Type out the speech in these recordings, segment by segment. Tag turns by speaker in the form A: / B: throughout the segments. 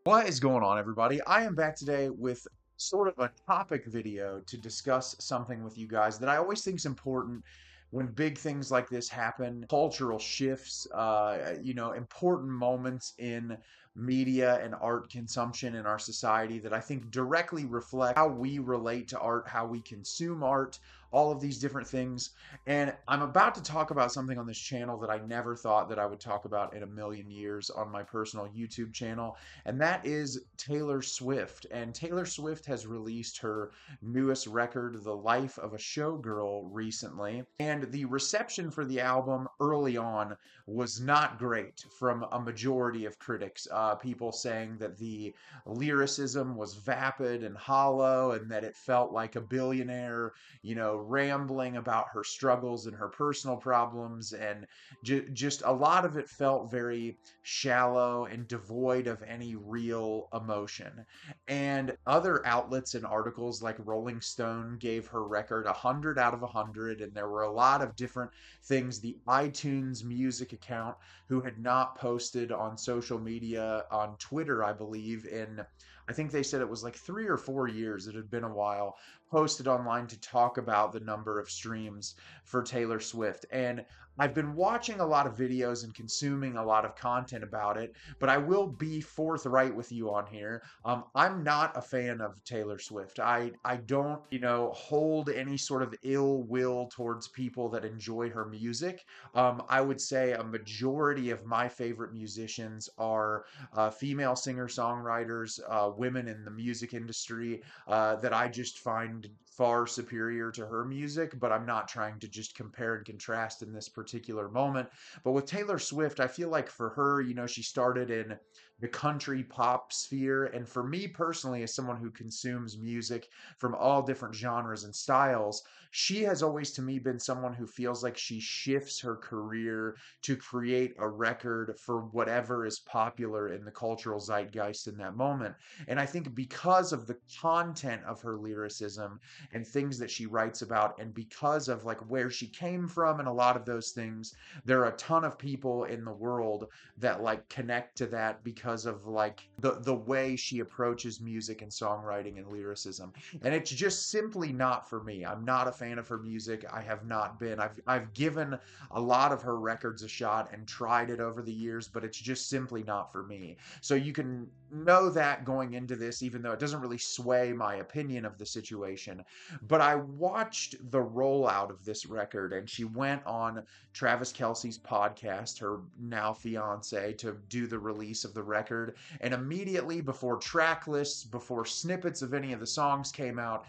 A: What is going on, everybody? I am back today with sort of a topic video to discuss something with you guys that I always think is important when big things like this happen, cultural shifts, important moments in media and art consumption in our society that I think directly reflect how we relate to art, how we consume art, all of these different things. And I'm about to talk about something on this channel that I never thought that I would talk about in a million years on my personal YouTube channel, and that is Taylor Swift. And Taylor Swift has released her newest record, The Life of a Showgirl, recently. And the reception for the album early on was not great from a majority of critics. People saying that the lyricism was vapid and hollow, and that it felt like a billionaire, rambling about her struggles and her personal problems. And just a lot of it felt very shallow and devoid of any real emotion. And other outlets and articles like Rolling Stone gave her record 100 out of 100. And there were a lot of different things. The iTunes Music account, who had not posted on social media, on Twitter, I believe, I think they said it was like 3 or 4 years, it had been a while, posted online to talk about the number of streams for Taylor Swift. And I've been watching a lot of videos and consuming a lot of content about it, but I will be forthright with you on here. I'm not a fan of Taylor Swift. I don't, hold any sort of ill will towards people that enjoy her music. I would say a majority of my favorite musicians are female singer-songwriters, women in the music industry, that I just find far superior to her music, but I'm not trying to just compare and contrast in this particular moment. But with Taylor Swift, I feel like for her, she started in the country pop sphere. And for me personally, as someone who consumes music from all different genres and styles, she has always to me been someone who feels like she shifts her career to create a record for whatever is popular in the cultural zeitgeist in that moment. And I think because of the content of her lyricism and things that she writes about, and because of like where she came from and a lot of those things, there are a ton of people in the world that like connect to that because of like the way she approaches music and songwriting and lyricism. And it's just simply not for me. I'm not a fan of her music. I have not been. I've given a lot of her records a shot and tried it over the years, but it's just simply not for me. So you can know that going into this, even though it doesn't really sway my opinion of the situation. But I watched the rollout of this record, and she went on Travis Kelce's podcast, her now fiance, to do the release of the record. And immediately before track lists, before snippets of any of the songs came out,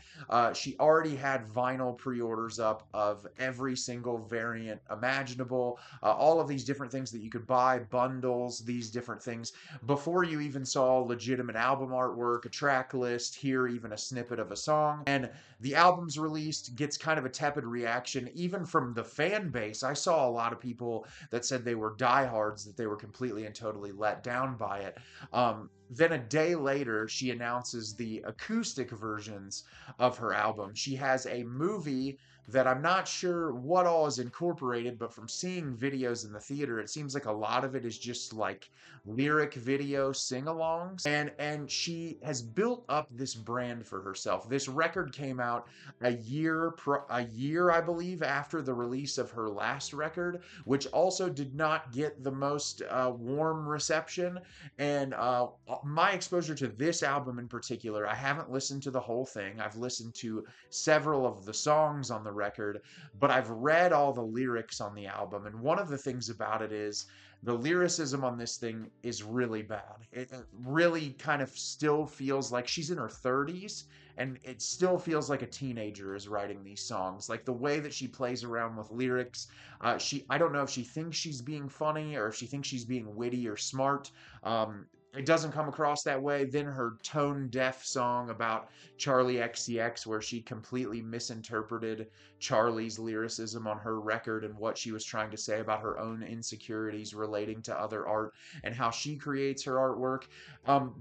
A: she already had vinyl pre-orders up of every single variant imaginable, all of these different things that you could buy, bundles, these different things, before you even saw legitimate album artwork, a track list, hear even a snippet of a song. And the album's released, gets kind of a tepid reaction, even from the fan base. I saw a lot of people that said they were diehards, that they were completely and totally let down by it. Then a day later, she announces the acoustic versions of her album. She has a movie that I'm not sure what all is incorporated, but from seeing videos in the theater, it seems like a lot of it is just like lyric video sing-alongs. And she has built up this brand for herself. This record came out a year I believe after the release of her last record, which also did not get the most warm reception. And my exposure to this album in particular, I haven't listened to the whole thing. I've listened to several of the songs on the record, but I've read all the lyrics on the album. And one of the things about it is the lyricism on this thing is really bad. It really kind of still feels like she's in her 30s, and it still feels like a teenager is writing these songs. Like the way that she plays around with lyrics, I don't know if she thinks she's being funny or if she thinks she's being witty or smart. It doesn't come across that way. Then her tone deaf song about Charlie XCX, where she completely misinterpreted Charlie's lyricism on her record and what she was trying to say about her own insecurities relating to other art and how she creates her artwork.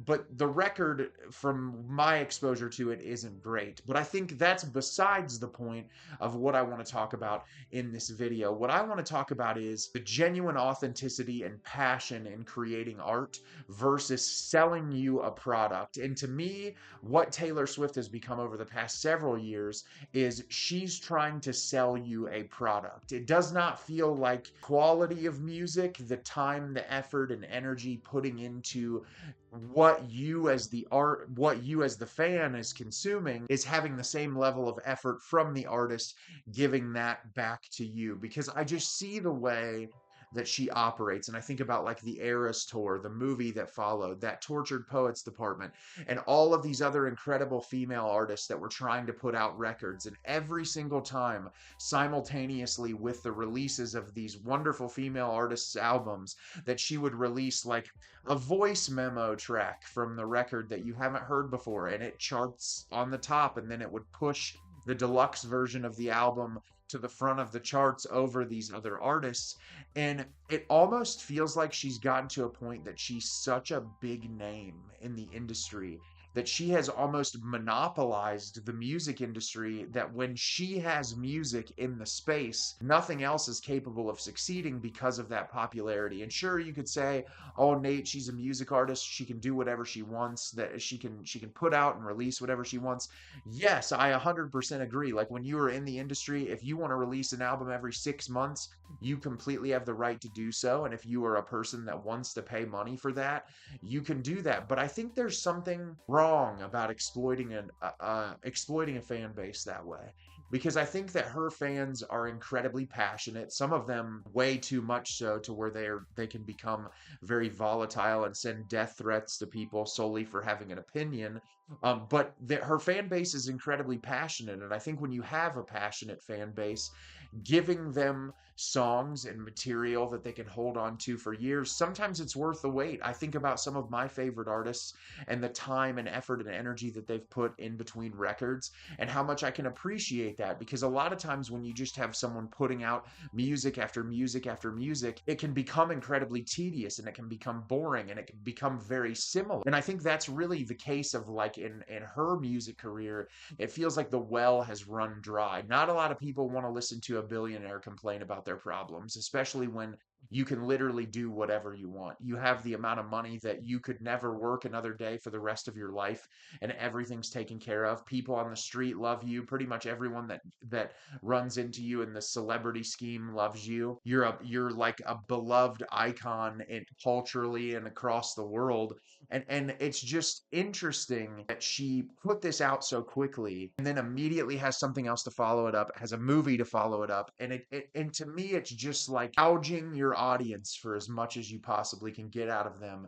A: But the record, from my exposure to it, isn't great. But I think that's besides the point of what I want to talk about in this video. What I want to talk about is the genuine authenticity and passion in creating art versus selling you a product. And to me, what Taylor Swift has become over the past several years is she's trying to sell you a product. It does not feel like quality of music, the time, the effort, and energy putting into what you as the fan is consuming is having the same level of effort from the artist giving that back to you, because I just see the way that she operates. And I think about like the Eras tour, the movie that followed, that Tortured Poets Department, and all of these other incredible female artists that were trying to put out records. And every single time, simultaneously with the releases of these wonderful female artists' albums, that she would release like a voice memo track from the record that you haven't heard before, and it charts on the top, and then it would push the deluxe version of the album to the front of the charts over these other artists. And it almost feels like she's gotten to a point that she's such a big name in the industry that she has almost monopolized the music industry, that when she has music in the space, nothing else is capable of succeeding because of that popularity. And sure, you could say, oh, Nate, she's a music artist, she can do whatever she wants, that she can put out and release whatever she wants. Yes, I 100% agree. Like when you are in the industry, if you want to release an album every 6 months, you completely have the right to do so. And if you are a person that wants to pay money for that, you can do that. But I think there's something wrong about exploiting a fan base that way, because I think that her fans are incredibly passionate. Some of them way too much so, to where they can become very volatile and send death threats to people solely for having an opinion. But her fan base is incredibly passionate, and I think when you have a passionate fan base, giving them songs and material that they can hold on to for years, sometimes it's worth the wait. I think about some of my favorite artists and the time and effort and energy that they've put in between records, and how much I can appreciate that, because a lot of times when you just have someone putting out music after music after music, it can become incredibly tedious, and it can become boring, and it can become very similar. And I think that's really the case of like in her music career. It feels like the well has run dry. Not a lot of people want to listen to a billionaire complain about their problems, especially when you can literally do whatever you want. You have the amount of money that you could never work another day for the rest of your life, and everything's taken care of. People on the street love you. Pretty much everyone that runs into you in the celebrity scheme loves you. You're like a beloved icon culturally and across the world. And it's just interesting that she put this out so quickly and then immediately has something else to follow it up, has a movie to follow it up. And to me, it's just like gouging your audience for as much as you possibly can get out of them,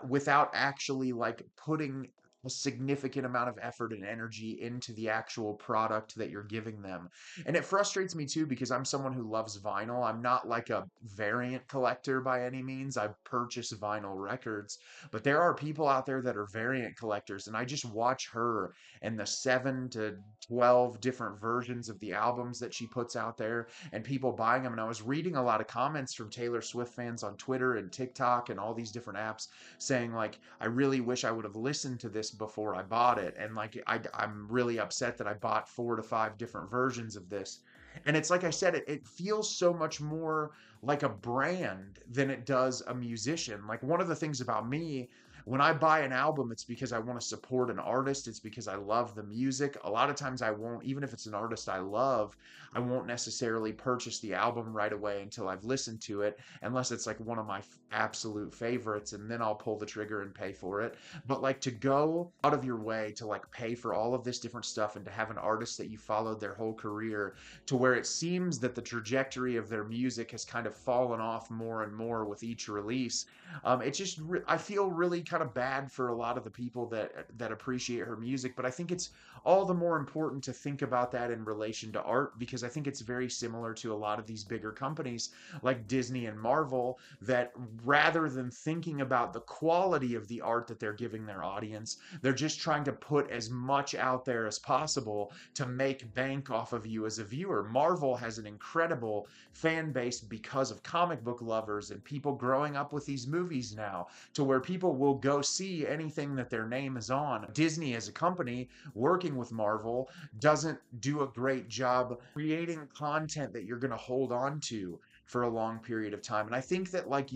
A: without actually like putting a significant amount of effort and energy into the actual product that you're giving them. And it frustrates me too, because I'm someone who loves vinyl. I'm not like a variant collector by any means. I purchase vinyl records, but there are people out there that are variant collectors, and I just watch her and the 7 to 12 different versions of the albums that she puts out there, and people buying them. And I was reading a lot of comments from Taylor Swift fans on Twitter and TikTok and all these different apps saying like, I really wish I would have listened to this before I bought it, and like I'm really upset that I bought 4 to 5 different versions of this. And it's like I said, it feels so much more like a brand than it does a musician. Like one of the things about me, when I buy an album, it's because I want to support an artist. It's because I love the music. A lot of times I won't, even if it's an artist I love, I won't necessarily purchase the album right away until I've listened to it, unless it's like one of my absolute favorites, and then I'll pull the trigger and pay for it. But like to go out of your way to like pay for all of this different stuff, and to have an artist that you followed their whole career, to where it seems that the trajectory of their music has kind of fallen off more and more with each release. I feel really kind of bad for a lot of the people that appreciate her music, but I think it's all the more important to think about that in relation to art, because I think it's very similar to a lot of these bigger companies like Disney and Marvel, that rather than thinking about the quality of the art that they're giving their audience, they're just trying to put as much out there as possible to make bank off of you as a viewer. Marvel has an incredible fan base because of comic book lovers and people growing up with these movies now, to where people will go see anything that their name is on. Disney as a company working with Marvel doesn't do a great job creating content that you're going to hold on to. for a long period of time. And I think that, like,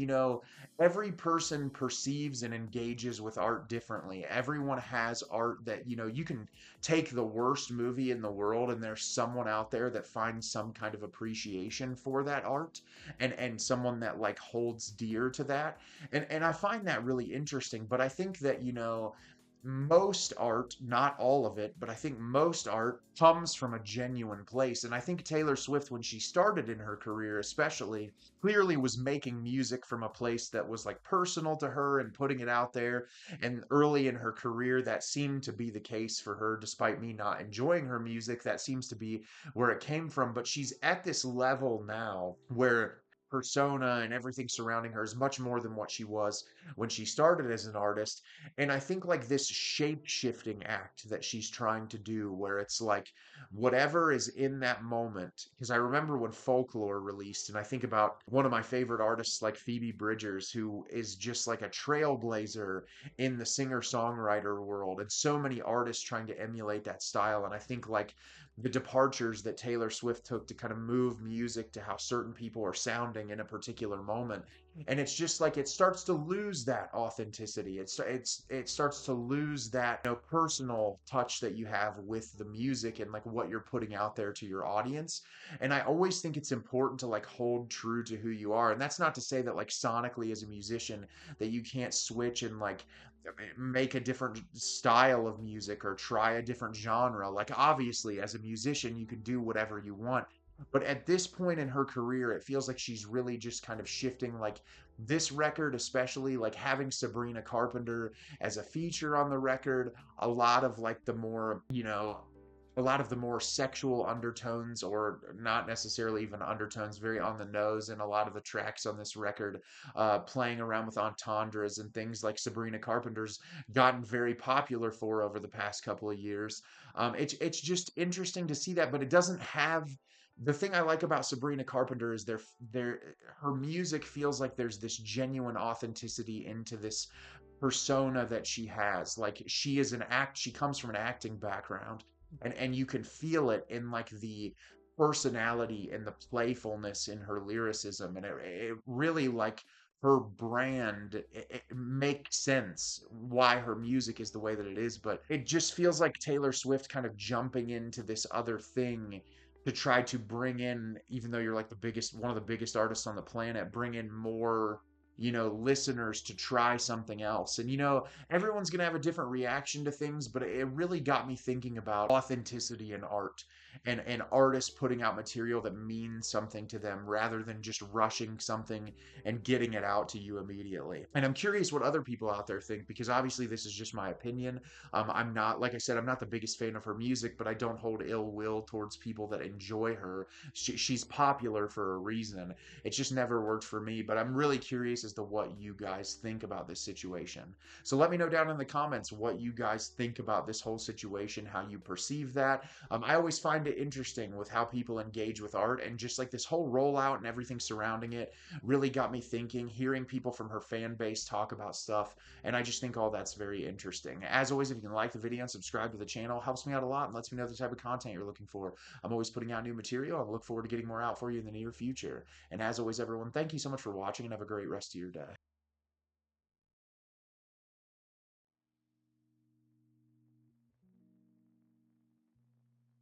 A: every person perceives and engages with art differently. Everyone has art that, you can take the worst movie in the world and there's someone out there that finds some kind of appreciation for that art, and someone that like holds dear to that. And I find that really interesting. But I think that, most art, not all of it, but I think most art comes from a genuine place. And I think Taylor Swift, when she started in her career, especially, clearly was making music from a place that was like personal to her and putting it out there. And early in her career, that seemed to be the case for her, despite me not enjoying her music. That seems to be where it came from. But she's at this level now where persona and everything surrounding her is much more than what she was when she started as an artist. And I think like this shape shifting act that she's trying to do, where it's like whatever is in that moment. Because I remember when Folklore released, and I think about one of my favorite artists like Phoebe Bridgers, who is just like a trailblazer in the singer songwriter world, and so many artists trying to emulate that style. And I think like the departures that Taylor Swift took to kind of move music to how certain people are sounding in a particular moment, and it's just like it starts to lose that authenticity. It starts to lose that, personal touch that you have with the music and like what you're putting out there to your audience. And I always think it's important to like hold true to who you are. And that's not to say that like sonically as a musician that you can't switch and like make a different style of music or try a different genre. Like obviously as a musician you can do whatever you want, but at this point in her career, it feels like she's really just kind of shifting. Like this record, especially like having Sabrina Carpenter as a feature on the record, a lot of like the more, a lot of the more sexual undertones, or not necessarily even undertones, very on the nose, and a lot of the tracks on this record, playing around with entendres and things like Sabrina Carpenter's gotten very popular for over the past couple of years. It's just interesting to see that, but it doesn't have the thing I like about Sabrina Carpenter is there her music feels like there's this genuine authenticity into this persona that she has. Like she comes from an acting background, and you can feel it in like the personality and the playfulness in her lyricism, and it really like her brand, it makes sense why her music is the way that it is. But it just feels like Taylor Swift kind of jumping into this other thing to try to bring in, even though you're like one of the biggest artists on the planet, bring in more, listeners to try something else. And, everyone's going to have a different reaction to things, but it really got me thinking about authenticity in art, and artists putting out material that means something to them rather than just rushing something and getting it out to you immediately. And I'm curious what other people out there think, because obviously this is just my opinion. I'm not, like I said, I'm not the biggest fan of her music, but I don't hold ill will towards people that enjoy her. She's popular for a reason. It's just never worked for me, but I'm really curious as to what you guys think about this situation. So let me know down in the comments what you guys think about this whole situation, how you perceive that. I always find it interesting with how people engage with art, and just like this whole rollout and everything surrounding it really got me thinking, hearing people from her fan base talk about stuff, and I just think all that's very interesting. As always, if you can like the video and subscribe to the channel, helps me out a lot and lets me know the type of content you're looking for. I'm always putting out new material. I look forward to getting more out for you in the near future. And as always, everyone, thank you so much for watching, and have a great rest of your day.